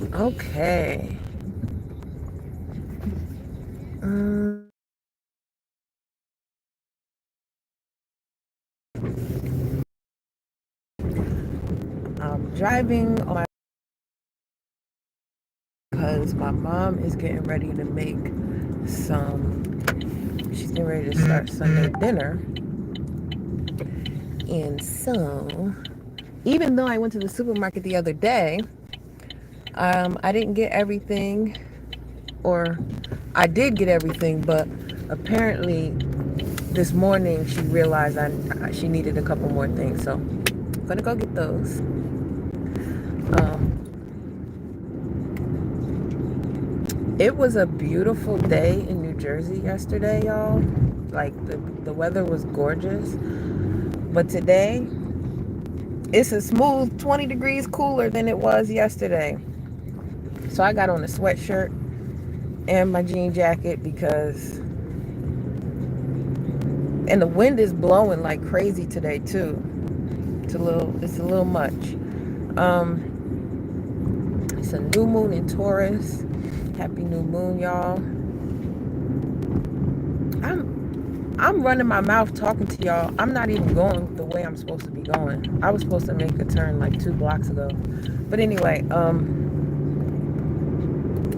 Okay. I'm driving on my because my mom is getting ready to make some. She's getting ready to start Sunday dinner, and so even though I went to the supermarket the other day, I didn't get everything, or I did get everything, but apparently this morning she realized she needed a couple more things, so I'm gonna go get those. Um, it was a beautiful day in New Jersey yesterday, y'all. Like the weather was gorgeous, but today it's a smooth 20 degrees cooler than it was yesterday. So I got on a sweatshirt and my jean jacket because, and the wind is blowing like crazy today too. It's a little much. It's a new moon in Taurus. Happy new moon, y'all. I'm running my mouth talking to y'all. I'm not even going the way I'm supposed to be going. I was supposed to make a turn like 2 blocks ago. But anyway,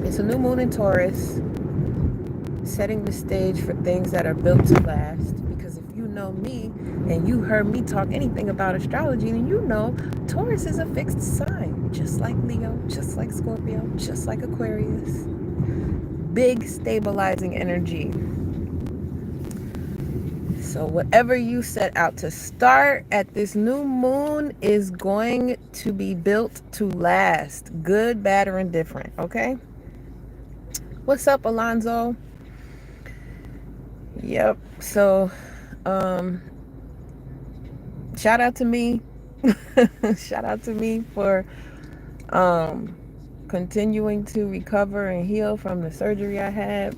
it's a new moon in Taurus, setting the stage for things that are built to last. Because if you know me and you heard me talk anything about astrology, then you know Taurus is a fixed sign, just like Leo, just like Scorpio, just like Aquarius. Big stabilizing energy. So whatever you set out to start at this new moon is going to be built to last. Good, bad, or indifferent. Okay? What's up, Alonzo? Yep. So, um, shout out to me. Shout out to me for um continuing to recover and heal from the surgery I had.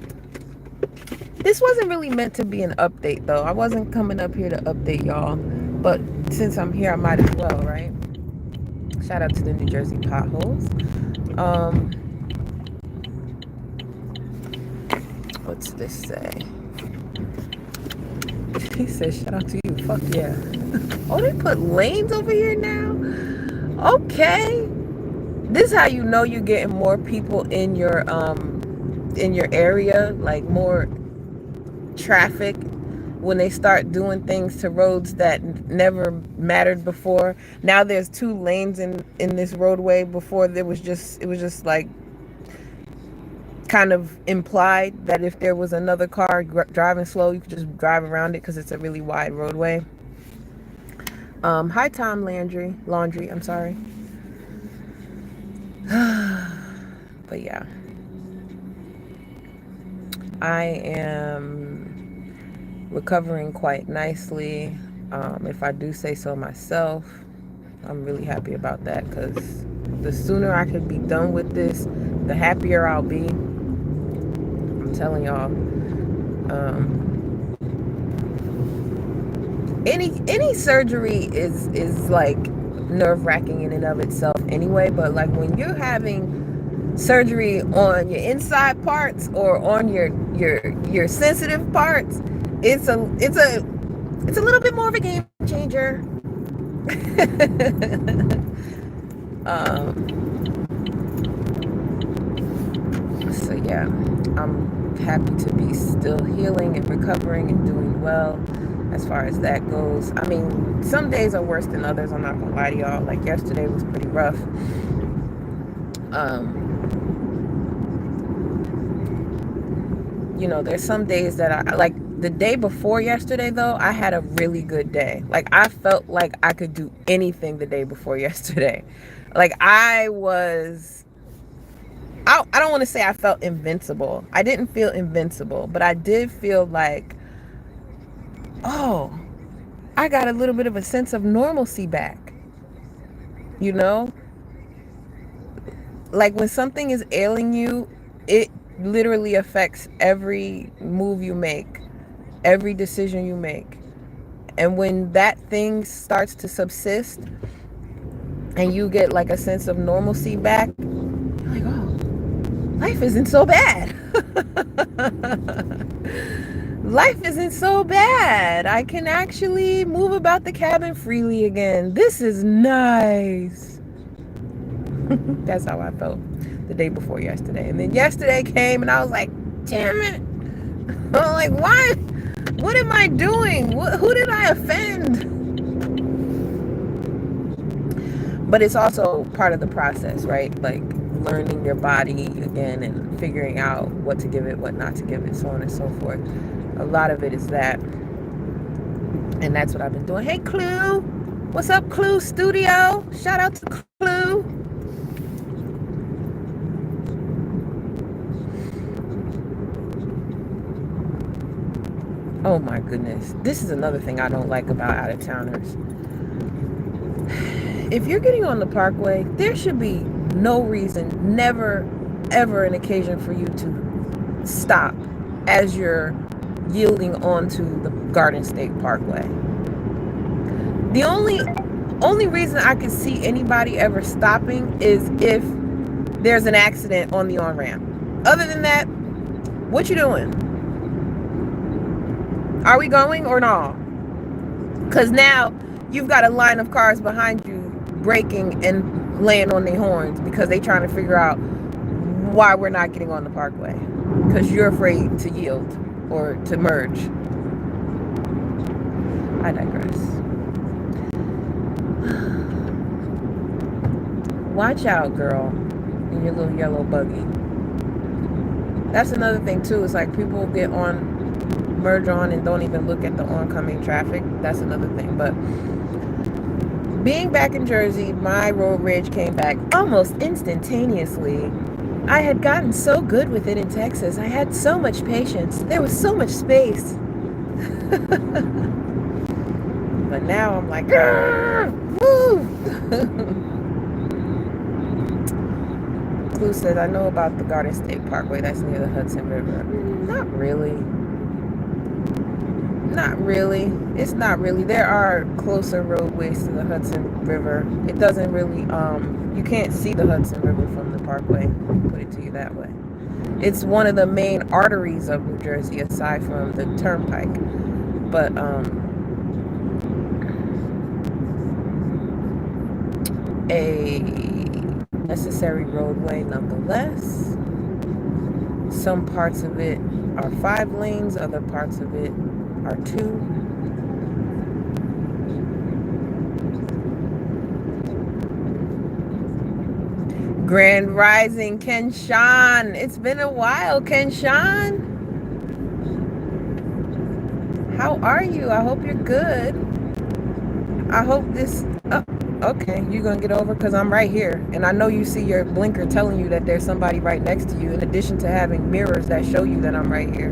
This wasn't really meant to be an update though. I wasn't coming up here to update y'all. But since I'm here, I might as well, right? Shout out to the New Jersey potholes. Um, what's this say? He says, shout out to you. Fuck yeah. Oh, they put lanes over here now? Okay. This is how you know you're getting more people in your area, like more traffic when they start doing things to roads that never mattered before. Now there's 2 lanes in this roadway. Before there was just, it was just like kind of implied that if there was another car driving slow, you could just drive around it because it's a really wide roadway. Hi Tom Laundry, I'm sorry. But yeah, I am recovering quite nicely. If I do say so myself, I'm really happy about that because the sooner I could be done with this, the happier I'll be. I'm telling y'all. Any surgery is like nerve-wracking in and of itself anyway, but like when you're having surgery on your inside parts or on your sensitive parts, it's a little bit more of a game changer. um so yeah, I'm happy to be still healing and recovering and doing well as far as that goes. I mean, some days are worse than others, I'm not gonna lie to y'all. Like yesterday was pretty rough. You know, there's some days that I like. The day before yesterday though, I had a really good day. Like I felt like I could do anything the day before yesterday. Like I don't want to say I felt invincible. I didn't feel invincible, but I did feel like, oh, I got a little bit of a sense of normalcy back. You know? Like when something is ailing you, it literally affects every move you make, every decision you make. And when that thing starts to subsist and you get like a sense of normalcy back, you're like, life isn't so bad. Life isn't so bad. I can actually move about the cabin freely again. This is nice. That's how I felt the day before yesterday. And then yesterday came and I was like, damn it. I'm like, why? What am I doing? Who did I offend? But it's also part of the process, right? Like learning your body again and figuring out what to give it, what not to give it, so on and so forth. A lot of it is that. And that's what I've been doing. Hey, Clue. What's up, Clue Studio? Shout out to Clue. Oh my goodness. This is another thing I don't like about out-of-towners. If you're getting on the parkway, there should be no reason, never, ever an occasion for you to stop as you're yielding onto the Garden State Parkway. The only reason I could see anybody ever stopping is if there's an accident on the on-ramp. Other than that, what you doing? Are we going or not? Because now you've got a line of cars behind you braking and laying on their horns because they're trying to figure out why we're not getting on the parkway. Because you're afraid to yield or to merge. I digress. Watch out, girl, in your little yellow buggy. That's another thing too. It's like people get on, merge on, and don't even look at the oncoming traffic. That's another thing. But being back in Jersey, my road rage came back almost instantaneously. I had gotten so good with it in Texas. I had so much patience. There was so much space. But now I'm like, woo! Clue says, I know about the Garden State Parkway. That's near the Hudson River. Not really. Not really. It's not really. There are closer roadways to the Hudson River. It doesn't really, you can't see the Hudson River from the parkway. Put it to you that way. It's one of the main arteries of New Jersey aside from the turnpike. But, a necessary roadway nonetheless. Some parts of it are 5 lanes, other parts of it are 2. Grand Rising, Ken Sean. It's been a while, Ken Sean. How are you? I hope you're good. I hope this... Oh, okay, you're going to get over because I'm right here. And I know you see your blinker telling you that there's somebody right next to you, in addition to having mirrors that show you that I'm right here.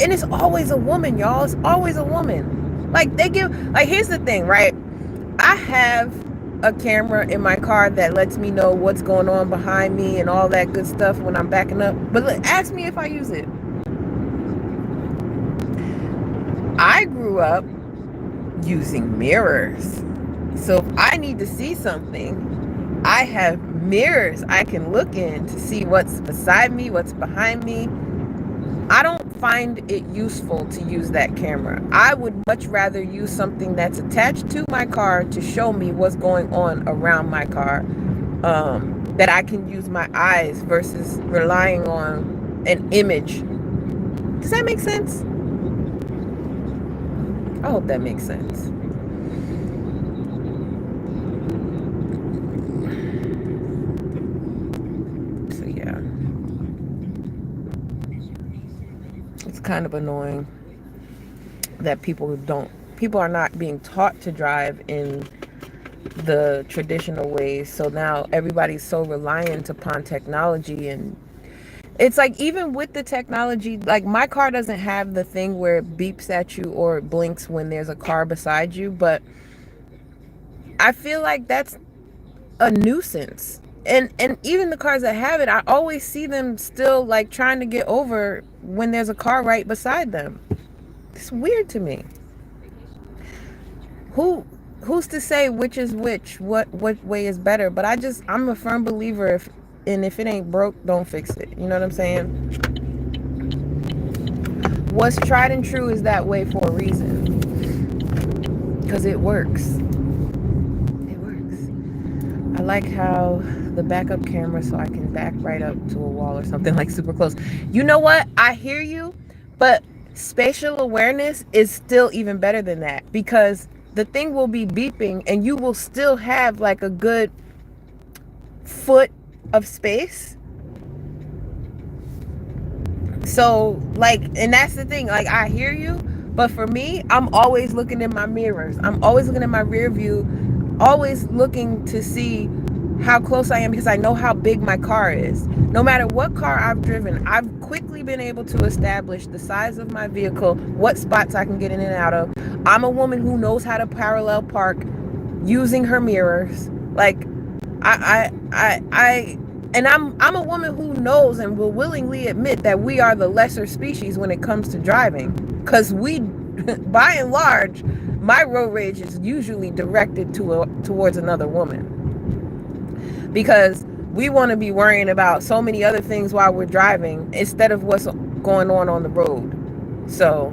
And it's always a woman, y'all. It's always a woman. Like, they give... Like, here's the thing, right? I have a camera in my car that lets me know what's going on behind me and all that good stuff when I'm backing up. But look, ask me if I use it. I grew up using mirrors. So if I need to see something, I have mirrors I can look in to see what's beside me, what's behind me. I don't find it useful to use that camera. I would much rather use something that's attached to my car to show me what's going on around my car, that I can use my eyes versus relying on an image. Does that make sense? I hope that makes sense. So yeah. It's kind of annoying that people are not being taught to drive in the traditional ways. So now everybody's so reliant upon technology, and it's like, even with the technology, like my car doesn't have the thing where it beeps at you or it blinks when there's a car beside you, but I feel like that's a nuisance. And even the cars that have it, I always see them still like trying to get over when there's a car right beside them. It's weird to me. Who's to say which is which, what way is better? But I'm a firm believer, and if it ain't broke, don't fix it. You know what I'm saying? What's tried and true is that way for a reason, because it works. It works. I like how the backup camera, so I can back right up to a wall or something, like super close. You know what? I hear you, but spatial awareness is still even better than that, because the thing will be beeping and you will still have like a good foot of space. So like, and that's the thing, like, I hear you, but for me, I'm always looking in my mirrors. I'm always looking in my rear view, always looking to see how close I am, because I know how big my car is. No matter what car I've driven, I've quickly been able to establish the size of my vehicle, what spots I can get in and out of. I'm a woman who knows how to parallel park using her mirrors. Like, I and I'm a woman who knows and will willingly admit that we are the lesser species when it comes to driving, because we, by and large, my road rage is usually directed towards another woman, because we want to be worrying about so many other things while we're driving instead of what's going on the road. So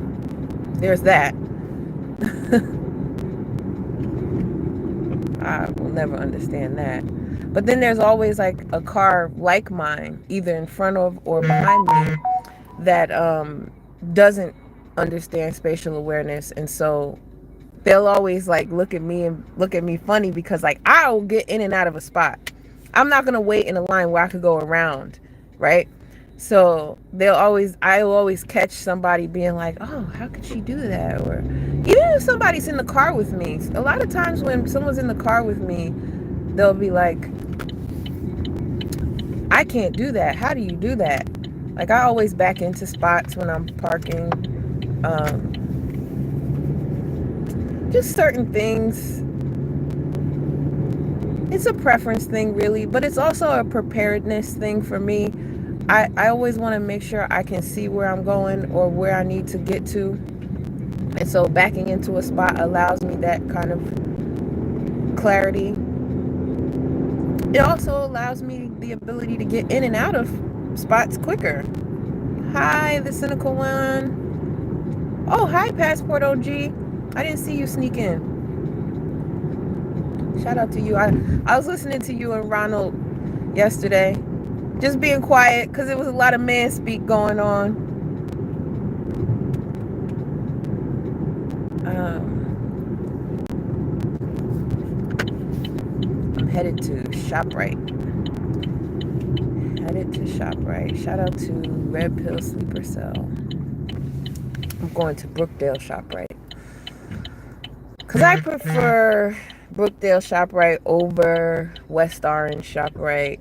there's that. I will never understand that. But then there's always like a car like mine, either in front of or behind me, that doesn't understand spatial awareness, and so they'll always like look at me funny, because like I'll get in and out of a spot. I'm not gonna wait in a line where I could go around, right? So I'll always catch somebody being like, oh, how could she do that? Or even if somebody's in the car with me, a lot of times when someone's in the car with me, they'll be like, I can't do that. How do you do that? Like, I always back into spots when I'm parking. Just certain things. It's a preference thing, really, but it's also a preparedness thing for me. I always want to make sure I can see where I'm going or where I need to get to. And so backing into a spot allows me that kind of clarity. It also allows me the ability to get in and out of spots quicker. Hi, the cynical one. Oh, hi, Passport OG. I didn't see you sneak in. Shout out to you. I was listening to you and Ronald yesterday, just being quiet because there was a lot of man speak going on. I'm headed to ShopRite. Shout out to Red Pill Sleeper Cell. I'm going to Brookdale ShopRite, because I prefer Brookdale ShopRite over West Orange ShopRite.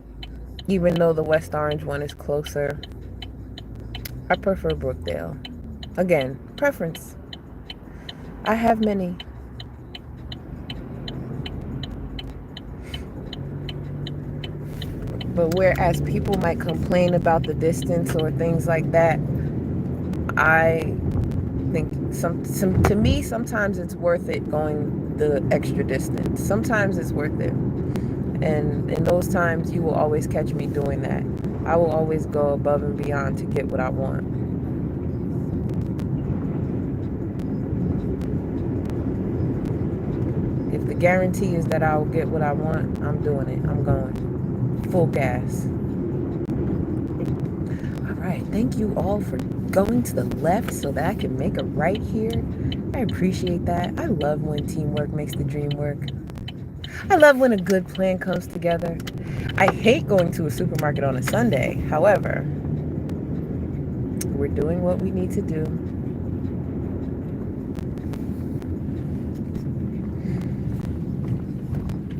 Even though the West Orange one is closer, I prefer Brookdale. Again, preference. I have many. But whereas people might complain about the distance or things like that, I think to me, sometimes it's worth it going the extra distance. Sometimes it's worth it. And in those times, you will always catch me doing that. I will always go above and beyond to get what I want. If the guarantee is that I will get what I want, I'm doing it. I'm going full gas. All right. Thank you all for going to the left so that I can make a right here. I appreciate that. I love when teamwork makes the dream work. I love when a good plan comes together. I hate going to a supermarket on a Sunday. However, we're doing what we need to do.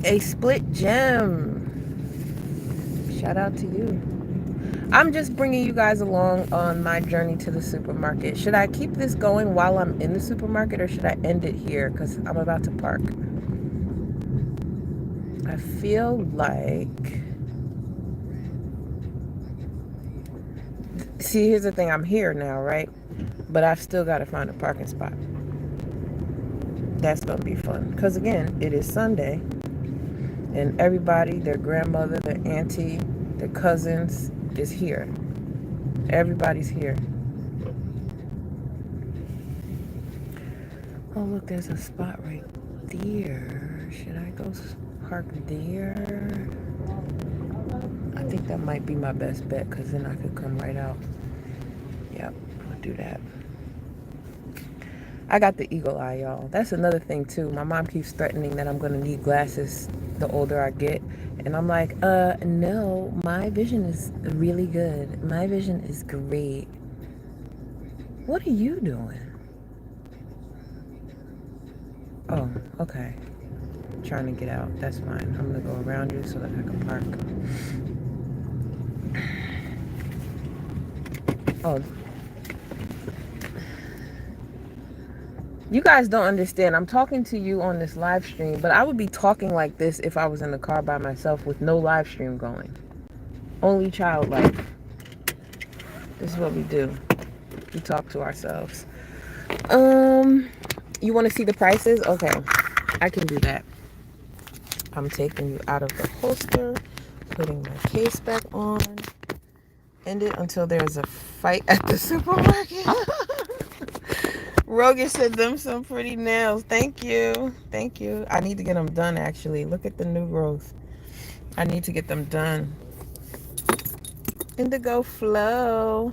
A split gem. Shout out to you. I'm just bringing you guys along on my journey to the supermarket. Should I keep this going while I'm in the supermarket, or should I end it here because I'm about to park? I feel like... See, here's the thing. I'm here now, right? But I've still got to find a parking spot. That's going to be fun. Because, again, it is Sunday. And everybody, their grandmother, their auntie, their cousins is here. Everybody's here. Oh, look, there's a spot right there. Should I go park there? I think that might be my best bet because then I could come right out. Yep, I'll do that. I got the eagle eye, y'all. That's another thing, too. My mom keeps threatening that I'm going to need glasses the older I get. And I'm like, no, my vision is really good. My vision is great. What are you doing? Oh, okay. Trying to get out. That's fine. I'm going to go around you so that I can park. Oh. You guys don't understand. I'm talking to you on this live stream, but I would be talking like this if I was in the car by myself with no live stream going. Only child life. This is what we do. We talk to ourselves. You want to see the prices? Okay, I can do that. I'm taking you out of the holster, putting my case back on. End it until there's a fight at the supermarket. Rogan said them some pretty nails. Thank you. Thank you. I need to get them done, actually. Look at the new growth. I need to get them done. Indigo Flow.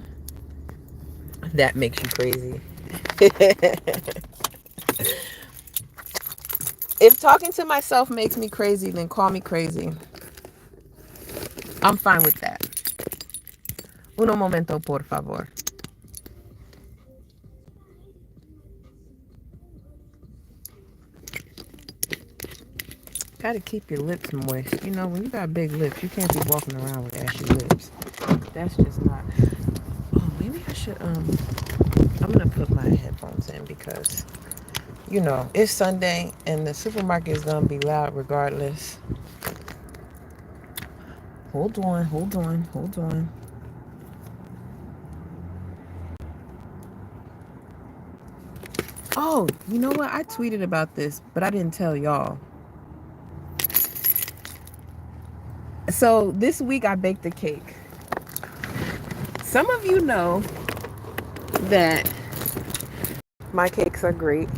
That makes you crazy. If talking to myself makes me crazy, then call me crazy. I'm fine with that. Uno momento, por favor. Gotta keep your lips moist. You know, when you got big lips, you can't be walking around with ashy lips. That's just not. Oh, maybe I should, I'm gonna put my headphones in because, you know, it's Sunday and the supermarket is gonna be loud regardless. Hold on, hold on, hold on. Oh, you know what? I tweeted about this, but I didn't tell y'all. So this week I baked a cake. Some of you know that my cakes are great.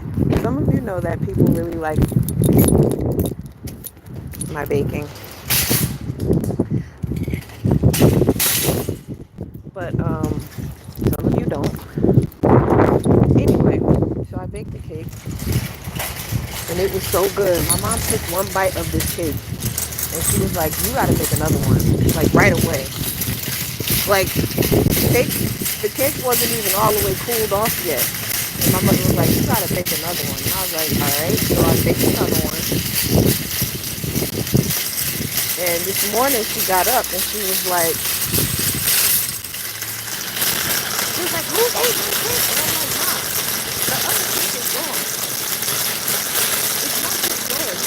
Some of you know that people really like my baking. But some of you don't. Anyway, so I baked the cake. And it was so good. My mom took one bite of this cake. And she was like, you gotta make another one. Like right away. Like the cake wasn't even all the way cooled off yet. And my mother was like, you gotta make another one. And I was like, alright. So I baked another one. And this morning she got up and she was like, who's ate my cake? And I'm like, Mom, the other cake is gone. It's not just yours.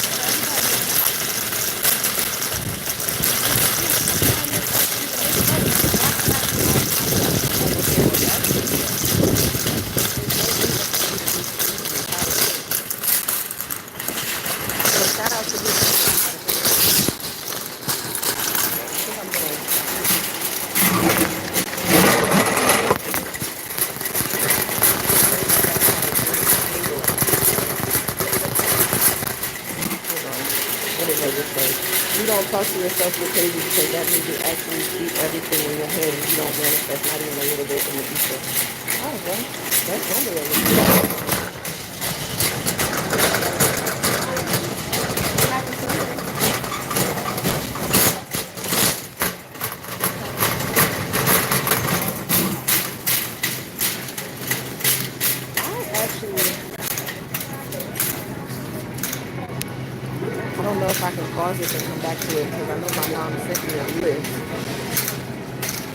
Shout out to this. You don't talk to yourself you're crazy because that means you actually keep everything in your head and you don't manifest not even a little bit in the future. Oh, well, that's wonderful. I don't know if I can pause this and come back to it because I know my mom sent me a list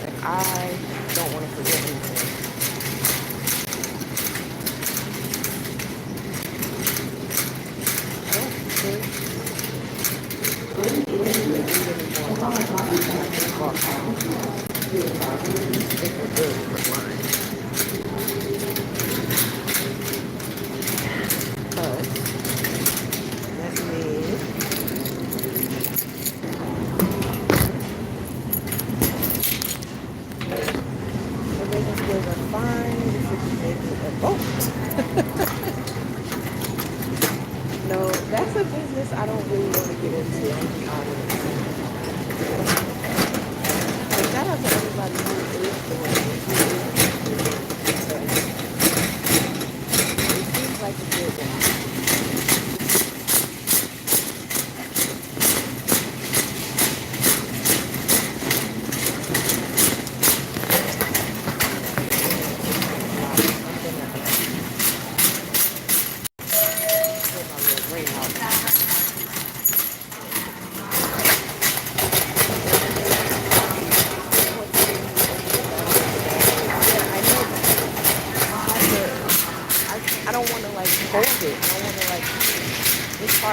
and I don't want to forget anything.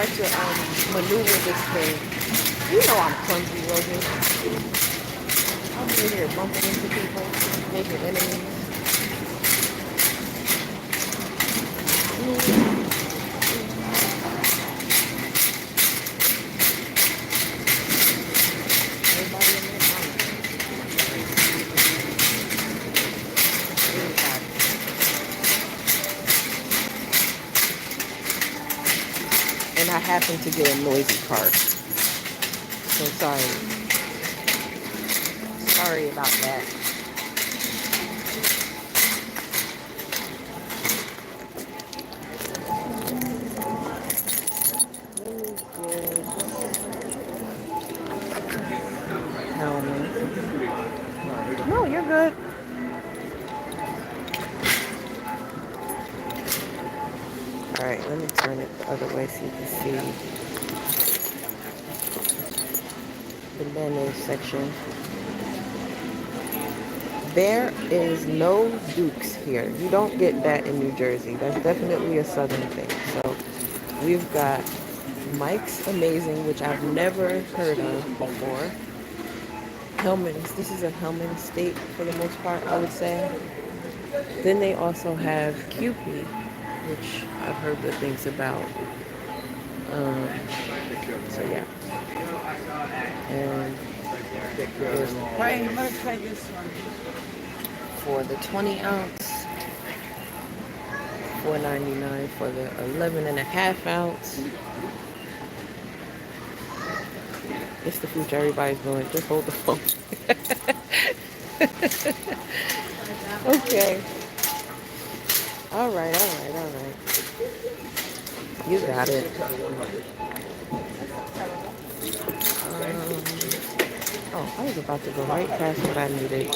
hard to maneuver this thing. You know I'm clumsy, Rosie. I'm over here bumping into people, making enemies. Everybody in there, and I happen to get a noisy cart. So sorry. Sorry about that. Helmet. No, you're good. Alright, let me turn it the other way so you can see the mayonnaise section. There is no Dukes here. You don't get that in New Jersey. That's definitely a southern thing. So we've got Mike's Amazing, which I've never heard of before. Hellman's. This is a Hellman steak for the most part, I would say. Then they also have Kewpie, which I've heard good things about. So yeah. And there's the price. I'm gonna try this one. For the 20 ounce, $4.99. For the 11.5 ounce, it's the future everybody's doing. Just hold the phone. Okay. All right. You got it. Oh, I was about to go right past what I needed.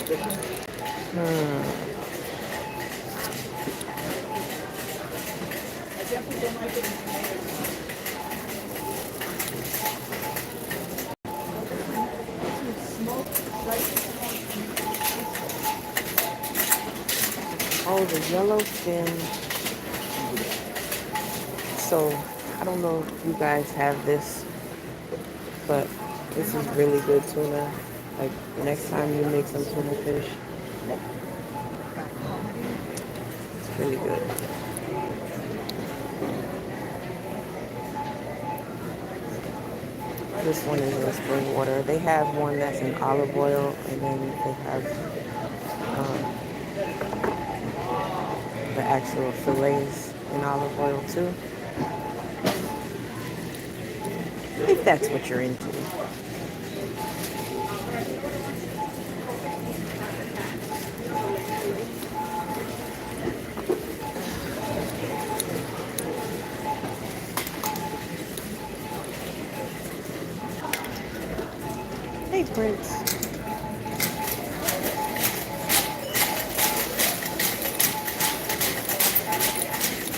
Oh, the yellow fin. So, I don't know if you guys have this, but this is really good tuna. Like, next time you make some tuna fish, it's really good. This one is in spring water. They have one that's in olive oil, and then they have the actual fillets in olive oil too. If that's what you're into. Hey, Prince.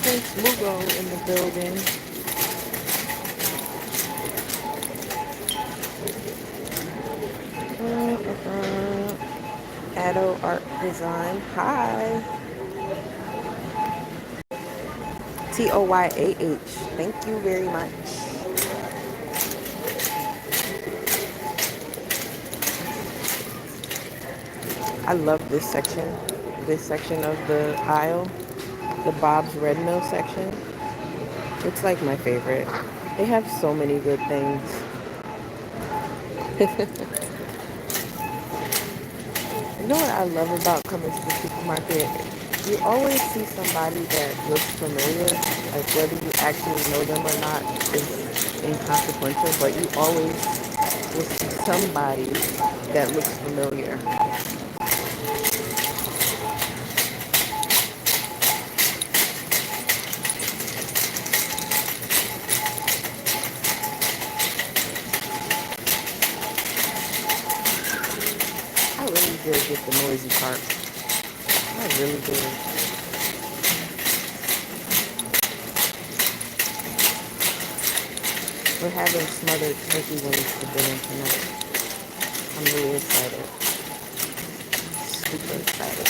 Prince Mugo in the building. Addo Art Design. Hi. TOYAH. Thank you very much. I love this section of the aisle, the Bob's Red Mill section. It's like my favorite. They have so many good things. You know what I love about coming to the supermarket? You always see somebody that looks familiar. Like whether you actually know them or not is inconsequential, but you always will see somebody that looks familiar. Get the noisy part. I really do. We're having smothered turkey wings for dinner tonight. I'm really excited. Super excited.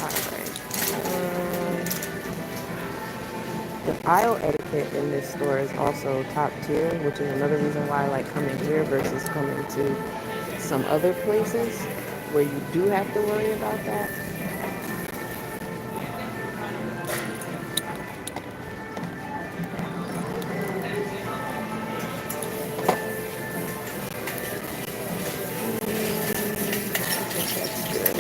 Alright. aisle etiquette in this store is also top tier, which is another reason why I like coming here versus coming to some other places where you do have to worry about that. That's good.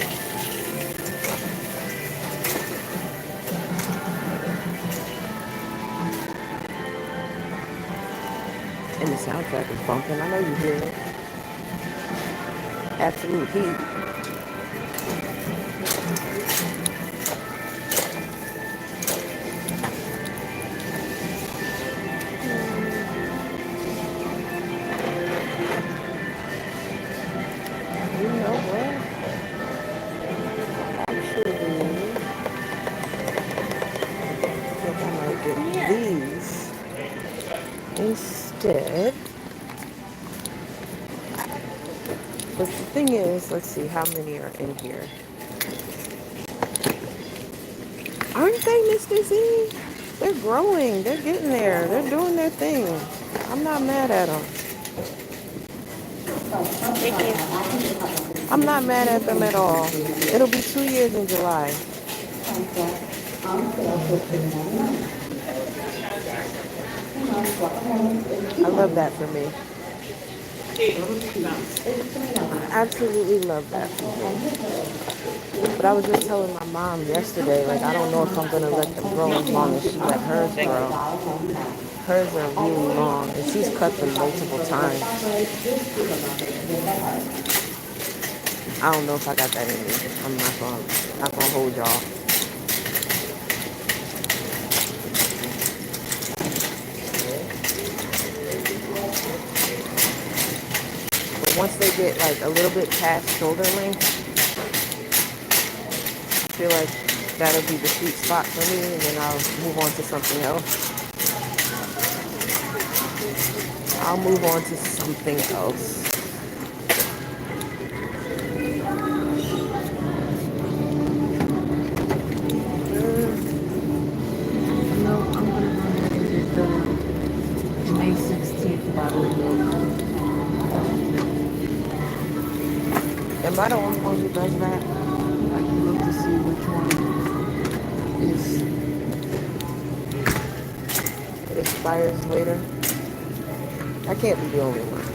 And the soundtrack is bumping. I know you hear it. Absolute heat. You know what? Actually, I think I might get these instead. But the thing is, let's see how many are in here. Aren't they, Mr. Z? They're growing. They're getting there. They're doing their thing. I'm not mad at them. Thank you. I'm not mad at them at all. It'll be 2 years in July. I love that for me. I absolutely love that for me. But I was just telling my mom yesterday, like, I don't know if I'm going to let them grow as long as she let hers grow. Hers are really long, and she's cut them multiple times. I don't know if I got that in me. I'm not gonna hold y'all. But once they get like a little bit past shoulder length, I feel like that'll be the sweet spot for me, and then I'll move on to something else. I'll move on to something else. No, I'm gonna go ahead and get the May 16th bottle of milk. Am I the only one who does that? Like, you look to see which one is expires later. I can't be the only one.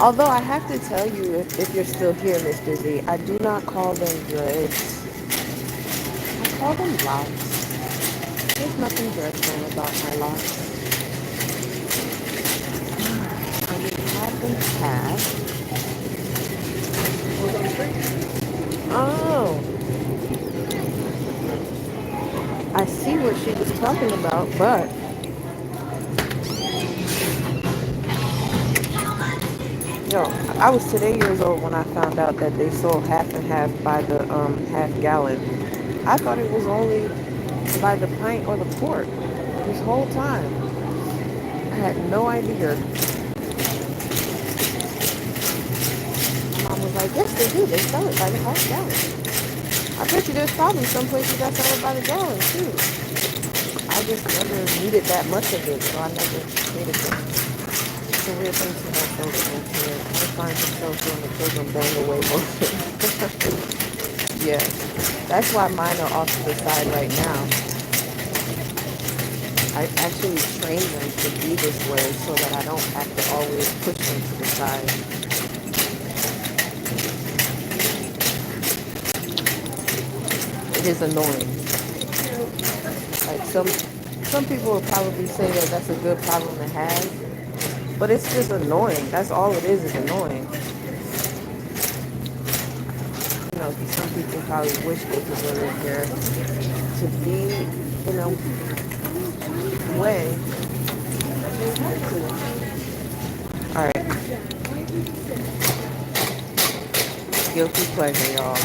Although I have to tell you, if you're still here, Mr. Z, I do not call them dreads. I call them locks. There's nothing dreadful about my locks. I will have them passed. Oh, I see what she was talking about, but yo, I was today years old when I found out that they sold half and half by the half gallon. I thought it was only by the pint or the quart this whole time. I had no idea. My mom was like, yes, they do. They sell it by the half gallon. I bet you there's probably some places that sell it by the gallon too. I just never needed that much of it, so I never paid attention. It's a weird thing to have children here. I find myself when the children bang away motion. Yeah, that's why mine are off to the side right now. I actually train them to be this way so that I don't have to always push them to the side. It is annoying. Like some people will probably say that that's a good problem to have, but it's just annoying. That's all it is annoying. You know, some people probably wish they could live here to be, you know, way. All right, guilty pleasure, y'all.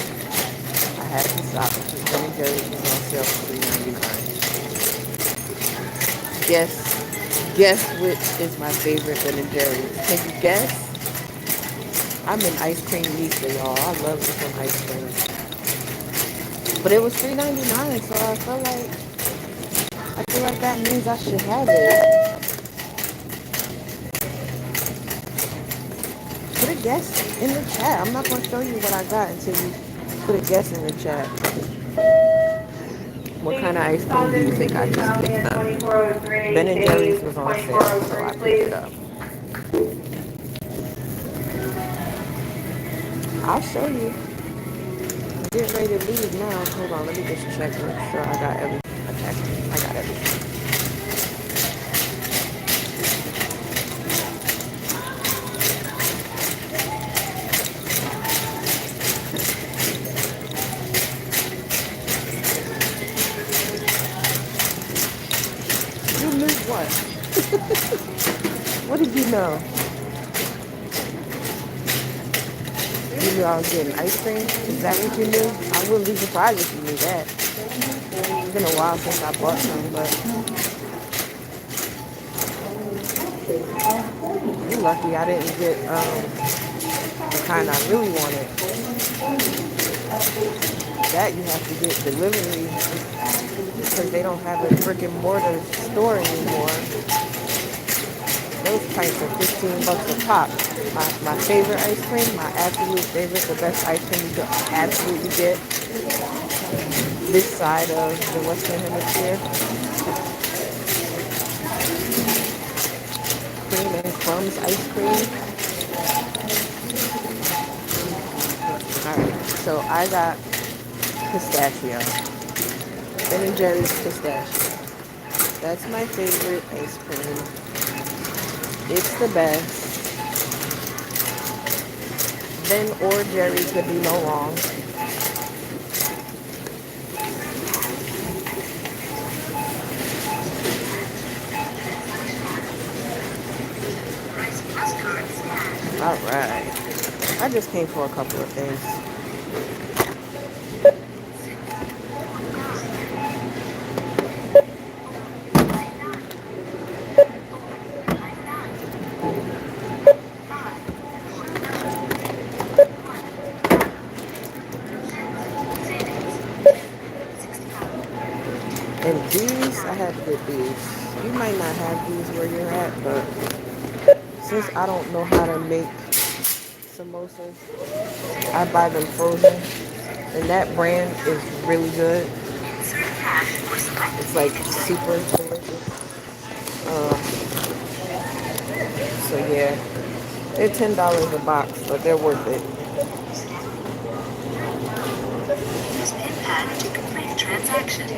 I had to stop because Ben & Jerry's was on sale for $3.99. Guess which is my favorite Ben & Jerry's? Can you guess? I'm an ice cream Lisa, y'all. I love me some ice cream. But it was $3.99, so I felt like I feel like that means I should have it. Put a guess in the chat. I'm not going to show you what I got until you put a guess in the chat. What kind of ice cream do you think I just picked up? Ben and Jerry's was on sale, so I picked it up. I'll show you. I'm getting ready to leave now. Hold on, let me just check, make sure I got everything. Okay, I got everything. You knew what? What did you know? You knew I was getting ice cream? Is that what you knew? I wouldn't be surprised if you knew that. It's been a while since I bought some, but you're lucky I didn't get the kind I really wanted. That you have to get delivery because they don't have a brick and mortar store anymore. Those pints are 15 bucks a pop. My favorite ice cream, my absolute favorite, the best ice cream you can absolutely get this side of the Western Hemisphere. Cream and crumbs ice cream. Alright, so I got pistachio. Ben and Jerry's pistachio. That's my favorite ice cream. It's the best. Ben or Jerry could do no wrong. Alright. I just came for a couple of things. And these, I have to get these. You might not have these where you're at, but since I don't know how to make samosas, I buy them frozen. And that brand is really good. It's like super delicious. So yeah, they're $10 a box, but they're worth it. Use PIN pad to complete transaction.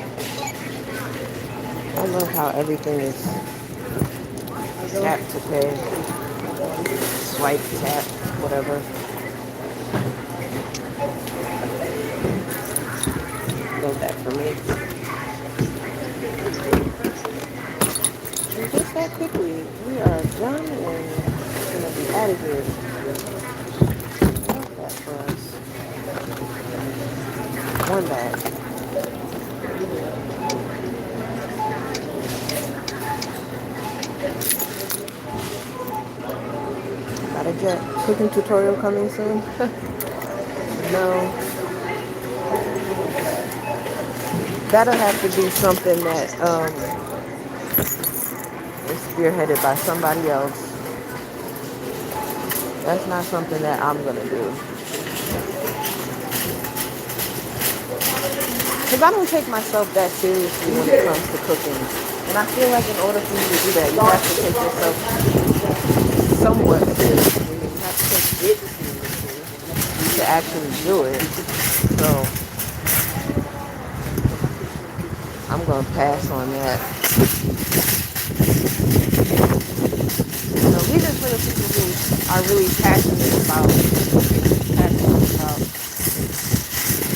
I love how everything is tap to pay, swipe, tap, whatever. Load that for me. And just that quickly, we are done and gonna be out of here. Love that for us. One bag. Got a jet cooking tutorial coming soon? No. That'll have to be something that is spearheaded by somebody else. That's not something that I'm gonna do. Because I don't take myself that seriously when it comes to cooking. And I feel like in order for you to do that, you have to take yourself somewhat seriously. You have to take it seriously to actually do it. So I'm going to pass on that. So these are for the people who are really passionate about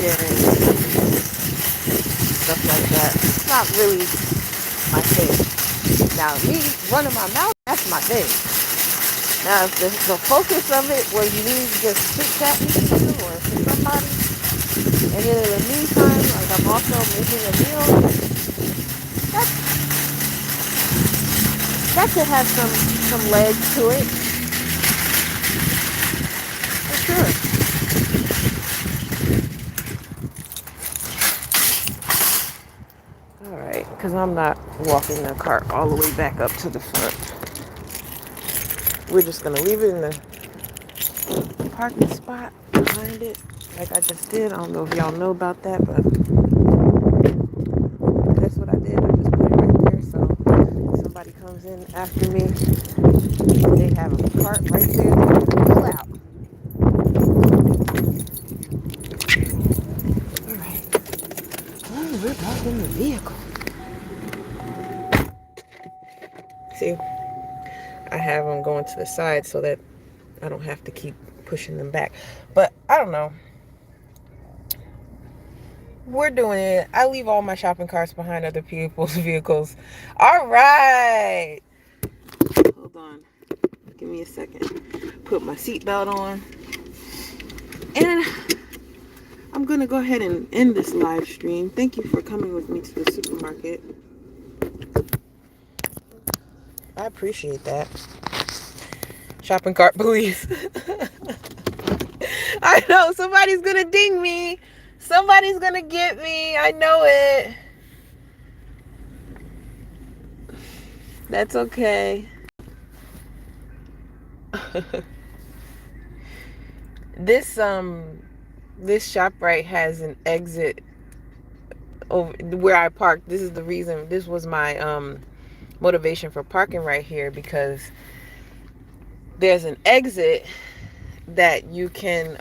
sharing stuff like that. It's not really my thing. Now, me running my mouth, that's my thing. Now, if the focus of it was me just chit-chatting to you or to somebody, and then in the meantime, like I'm also making a meal, that could have some legs to it. For sure. All right. because I'm not walking the cart all the way back up to the front. We're just going to leave it in the parking spot behind it like I just did. I don't know if y'all know about that, but that's what I did. I just put it right there, so if somebody comes in after me, they have a cart right there that they can pull out. All right. Oh, we're back in the vehicle. See, I have them going to the side so that I don't have to keep pushing them back. But I don't know. We're doing it. I leave all my shopping carts behind other people's vehicles. All right. Hold on. Give me a second. Put my seatbelt on. And I'm going to go ahead and end this live stream. Thank you for coming with me to the supermarket. I appreciate that. Shopping cart police. I know. Somebody's going to ding me. Somebody's going to get me. I know it. That's okay. This ShopRite has an exit over where I parked. This is the reason. This was my motivation for parking right here, because there's an exit that you can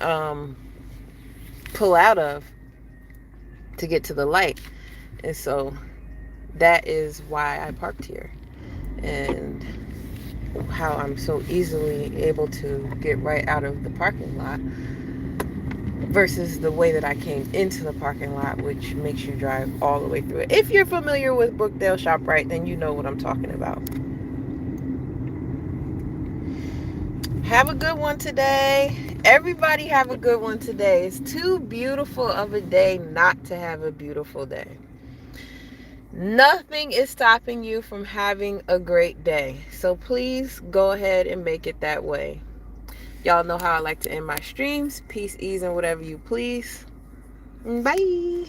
pull out of to get to the light, and so that is why I parked here, and how I'm so easily able to get right out of the parking lot versus the way that I came into the parking lot, which makes you drive all the way through it. If you're familiar with Brookdale ShopRite, then you know what I'm talking about. Have a good one today. Everybody have a good one today. It's too beautiful of a day not to have a beautiful day. Nothing is stopping you from having a great day. So please go ahead and make it that way. Y'all know how I like to end my streams. Peace, ease, and whatever you please. Bye.